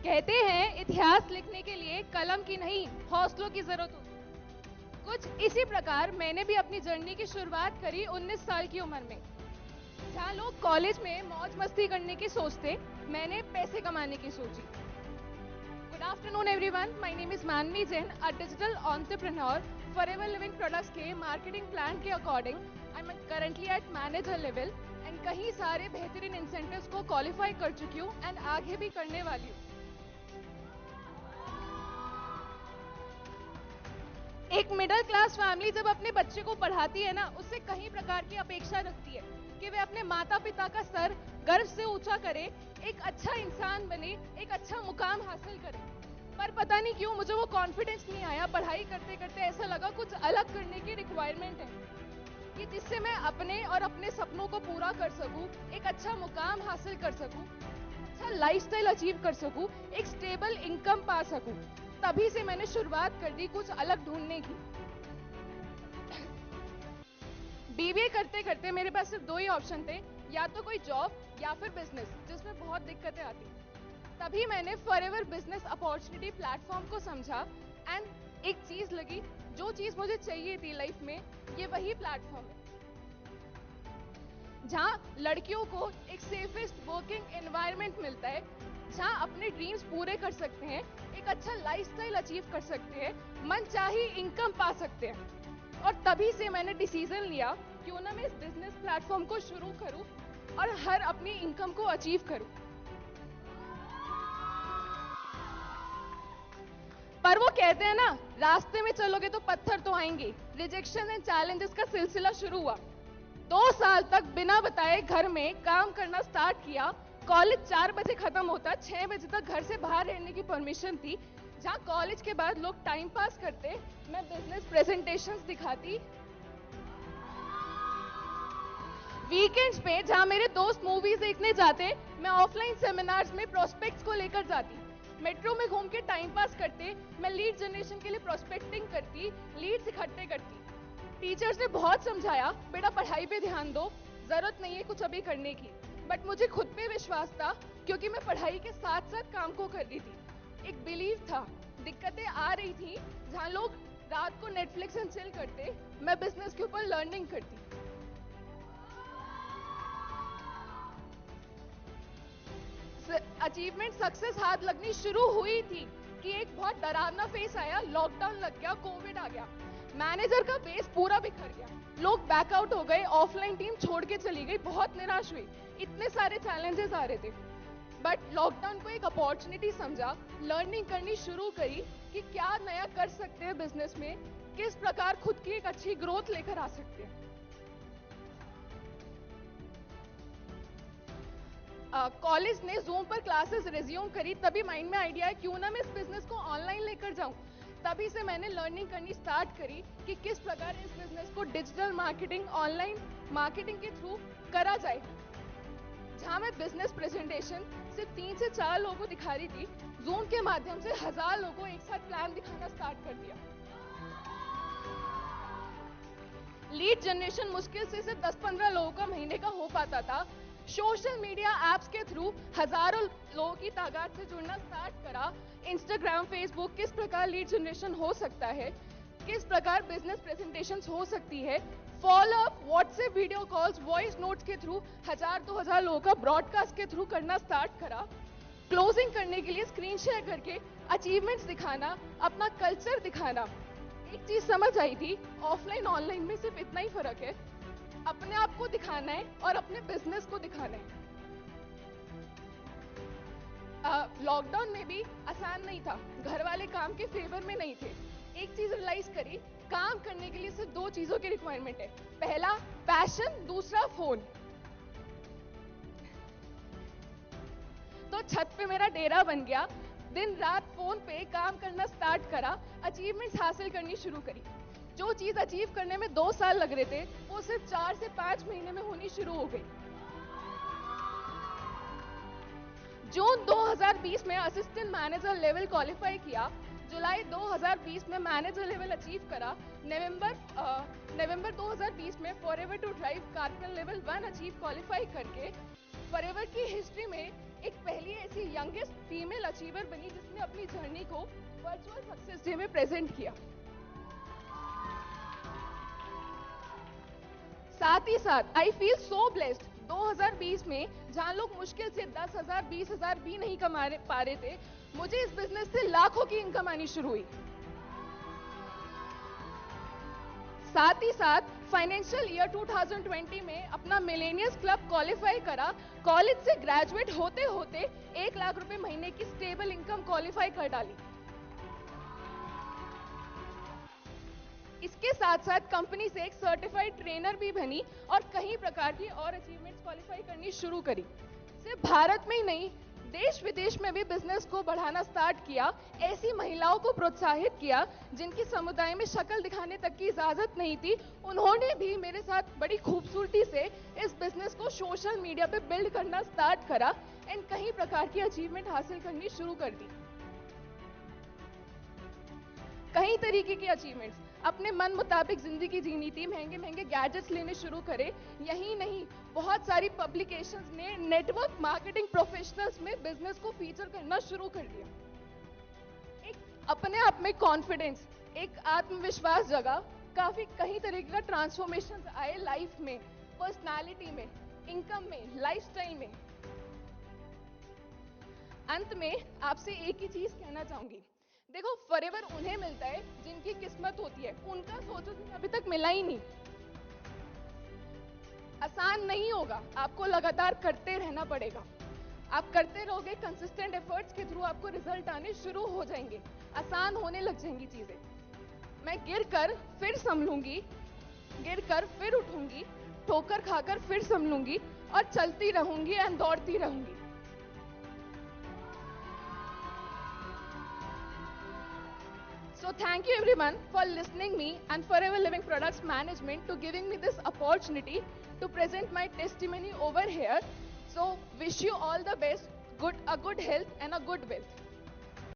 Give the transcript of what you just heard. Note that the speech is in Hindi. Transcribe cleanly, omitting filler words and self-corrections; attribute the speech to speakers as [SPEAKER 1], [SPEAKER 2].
[SPEAKER 1] कहते हैं इतिहास लिखने के लिए कलम की नहीं हौसलों की जरूरत होती है। कुछ इसी प्रकार मैंने भी अपनी जर्नी की शुरुआत करी 19 साल की उम्र में। जहाँ लोग कॉलेज में मौज मस्ती करने की सोचते, मैंने पैसे कमाने की सोची। Good afternoon everyone, my name is Manavi Jain, a digital entrepreneur. Forever Living Products के मार्केटिंग प्लान के according I am currently at manager level and कहीं सारे बेहतरीन इंसेंटिव्स को क्वालिफाई कर चुकी हूँ एंड आगे भी करने वाली हूँ। एक मिडिल क्लास फैमिली जब अपने बच्चे को पढ़ाती है ना, उससे कई प्रकार की अपेक्षा रखती है कि वे अपने माता पिता का सर गर्व से ऊंचा करे, एक अच्छा इंसान बने, एक अच्छा मुकाम हासिल करे। पर पता नहीं क्यों मुझे वो कॉन्फिडेंस नहीं आया। पढ़ाई करते करते ऐसा लगा कुछ अलग करने की रिक्वायरमेंट है कि जिससे मैं अपने और अपने सपनों को पूरा कर सकूं, एक अच्छा मुकाम हासिल कर सकूं, अच्छा लाइफस्टाइल अचीव कर सकूं, एक स्टेबल इनकम पा सकूं। तभी से मैंने शुरुआत कर दी कुछ अलग ढूंढने की। बीबीए करते करते मेरे पास सिर्फ दो ही ऑप्शन थे, या तो कोई जॉब या फिर बिजनेस, जिसमें बहुत दिक्कतें आती। तभी मैंने फॉरएवर बिजनेस अपॉर्चुनिटी प्लेटफॉर्म को समझा एंड एक चीज लगी, जो चीज मुझे चाहिए थी लाइफ में, ये वही प्लेटफॉर्म है जहाँ लड़कियों को एक सेफेस्ट वर्किंग एनवायरनमेंट मिलता है, जहाँ अपने ड्रीम्स पूरे कर सकते हैं, एक अच्छा लाइफस्टाइल अचीव कर सकते हैं, मनचाही इनकम पा सकते हैं। और तभी से मैंने डिसीजन लिया, क्यों ना मैं इस बिजनेस प्लेटफॉर्म को शुरू करूं और हर अपनी इनकम को अचीव करूं। पर वो कहते हैं ना, रास्ते में चलोगे तो पत्थर तो आएंगे। रिजेक्शन एंड चैलेंजेस का सिलसिला शुरू हुआ। 2 साल तक बिना बताए घर में काम करना स्टार्ट किया। कॉलेज 4 बजे खत्म होता, 6 बजे तक घर से बाहर रहने की परमिशन थी। जहाँ कॉलेज के बाद लोग टाइम पास करते, मैं बिजनेस प्रेजेंटेशंस दिखाती। वीकेंड्स पे जहाँ मेरे दोस्त मूवीज देखने जाते, मैं ऑफलाइन सेमिनार्स में प्रोस्पेक्ट्स को लेकर जाती। मेट्रो में घूम के टाइम पास करते, मैं लीड जनरेशन के लिए प्रोस्पेक्टिंग करती, लीड्स इकट्ठे करती। टीचर्स ने बहुत समझाया, बेटा पढ़ाई पे ध्यान दो, जरूरत नहीं है कुछ अभी करने की। बट मुझे खुद पे विश्वास था, क्योंकि मैं पढ़ाई के साथ साथ काम को कर रही थी। एक बिलीव था। दिक्कतें आ रही थी, जहाँ लोग रात को नेटफ्लिक्स एंड चिल करते, मैं बिजनेस के ऊपर लर्निंग करती। अचीवमेंट सक्सेस हाथ लगनी शुरू हुई थी कि एक बहुत डरावना फेस आया, लॉकडाउन लग गया, कोविड आ गया। मैनेजर का बेस पूरा बिखर गया, लोग बैकआउट हो गए, ऑफलाइन टीम छोड़ के चली गई, बहुत निराश हुई। इतने सारे चैलेंजेस आ रहे थे, बट लॉकडाउन को एक अपॉर्चुनिटी समझा, लर्निंग करनी शुरू करी कि क्या नया कर सकते हैं बिजनेस में, किस प्रकार खुद की एक अच्छी ग्रोथ लेकर आ सकते हैं। कॉलेज ने जूम पर क्लासेस रिज्यूम करी, तभी माइंड में आइडिया है क्यों ना मैं इस बिजनेस को ऑनलाइन लेकर जाऊं। तभी से मैंने लर्निंग करनी स्टार्ट करी कि किस प्रकार इस बिजनेस को डिजिटल मार्केटिंग, ऑनलाइन मार्केटिंग के थ्रू करा जाए। जहां मैं बिजनेस प्रेजेंटेशन सिर्फ 3 से 4 लोगों को दिखा रही थी, जूम के माध्यम से 1000 लोगों को एक साथ प्लान दिखाना स्टार्ट कर दिया। लीड जनरेशन मुश्किल से सिर्फ 10-15 लोगों का महीने का हो पाता था। सोशल मीडिया एप्स के थ्रू हजारों लोगों की तादाद से जुड़ना स्टार्ट करा। इंस्टाग्राम, फेसबुक, किस प्रकार लीड जनरेशन हो सकता है, किस प्रकार बिजनेस प्रेजेंटेशन हो सकती है, follow up, WhatsApp video calls, voice notes के थ्रू 1000-2000 लोगों का ब्रॉडकास्ट के थ्रू करना स्टार्ट करा। क्लोजिंग करने के लिए स्क्रीन शेयर करके अचीवमेंट्स दिखाना, अपना कल्चर दिखाना। एक चीज समझ आई थी, ऑफलाइन ऑनलाइन में सिर्फ इतना ही फर्क है, अपने आप को दिखाना है और अपने बिजनेस को दिखाना है। लॉकडाउन में भी आसान नहीं था, घर वाले काम के फेवर में नहीं थे। एक चीज रियलाइज करी, काम करने के लिए सिर्फ 2 चीजों की रिक्वायरमेंट है, पहला पैशन, दूसरा फोन। तो छत पे मेरा डेरा बन गया, दिन रात फोन पे काम करना स्टार्ट करा, अचीवमेंट्स हासिल करनी शुरू करी। जो चीज अचीव करने में 2 साल लग रहे थे, वो सिर्फ 4 से 5 महीने में होनी शुरू हो गई। जून 2020 में असिस्टेंट मैनेजर लेवल क्वालिफाई किया, जुलाई 2020 में मैनेजर लेवल अचीव करा, नवंबर 2020 में forever to drive carpenter level 1 achieve qualify करके फॉरएवर की हिस्ट्री में एक पहली ऐसी यंगेस्ट फीमेल अचीवर बनी जिसने अपनी जर्नी को वर्चुअल सक्सेस डे में प्रेजेंट किया। साथ ही साथ आई फील सो ब्लेस्ड 2020 में जहां लोग मुश्किल से 10,000 20,000 भी नहीं कमा पा रहे थे, मुझे इस बिजनेस से लाखों की इनकम आनी शुरू हुई। साथ ही साथ फाइनेंशियल ईयर 2020 में अपना मिलेनियर्स क्लब क्वालिफाई करा। कॉलेज से ग्रेजुएट होते होते 1 लाख रुपए महीने की स्टेबल इनकम क्वालिफाई कर डाली। इसके साथ साथ कंपनी से एक सर्टिफाइड ट्रेनर भी बनी और कई प्रकार की और अचीवमेंट्स क्वालिफाई करनी शुरू करी। सिर्फ भारत में ही नहीं, देश विदेश में भी बिजनेस को बढ़ाना स्टार्ट किया। ऐसी महिलाओं को प्रोत्साहित किया जिनकी समुदाय में शक्ल दिखाने तक की इजाजत नहीं थी। उन्होंने भी मेरे साथ बड़ी खूबसूरती से इस बिजनेस को सोशल मीडिया पे बिल्ड करना स्टार्ट करा एंड कई प्रकार की अचीवमेंट हासिल करनी शुरू कर दी। कई तरीके की अचीवमेंट्स, अपने मन मुताबिक जिंदगी जीनी थी, महंगे महंगे गैजेट्स लेने शुरू करे। यही नहीं, बहुत सारी पब्लिकेशंस ने नेटवर्क मार्केटिंग प्रोफेशनल्स में बिजनेस को फीचर करना शुरू कर दिया। एक अपने आप में कॉन्फिडेंस, एक आत्मविश्वास जगा। काफी कई तरीके का ट्रांसफॉर्मेशन आए लाइफ में, पर्सनालिटी में, इनकम में, लाइफस्टाइल में। अंत में आपसे एक ही चीज कहना चाहूंगी, देखो फॉरएवर उन्हें मिलता है जिनकी किस्मत होती है, उनका सोचो कि अभी तक मिला ही नहीं। आसान नहीं होगा, आपको लगातार करते रहना पड़ेगा। आप करते रहोगे, कंसिस्टेंट एफर्ट्स के थ्रू आपको रिजल्ट आने शुरू हो जाएंगे, आसान होने लग जाएंगी चीजें। मैं गिरकर फिर संभलूंगी, गिरकर फिर उठूंगी, ठोकर खाकर फिर संभलूंगी और चलती रहूंगी एंड दौड़ती रहूंगी। So thank you everyone for listening me and Forever Living Products Management to giving me this opportunity to present my testimony over here. So wish you all the best, a good health and a good wealth.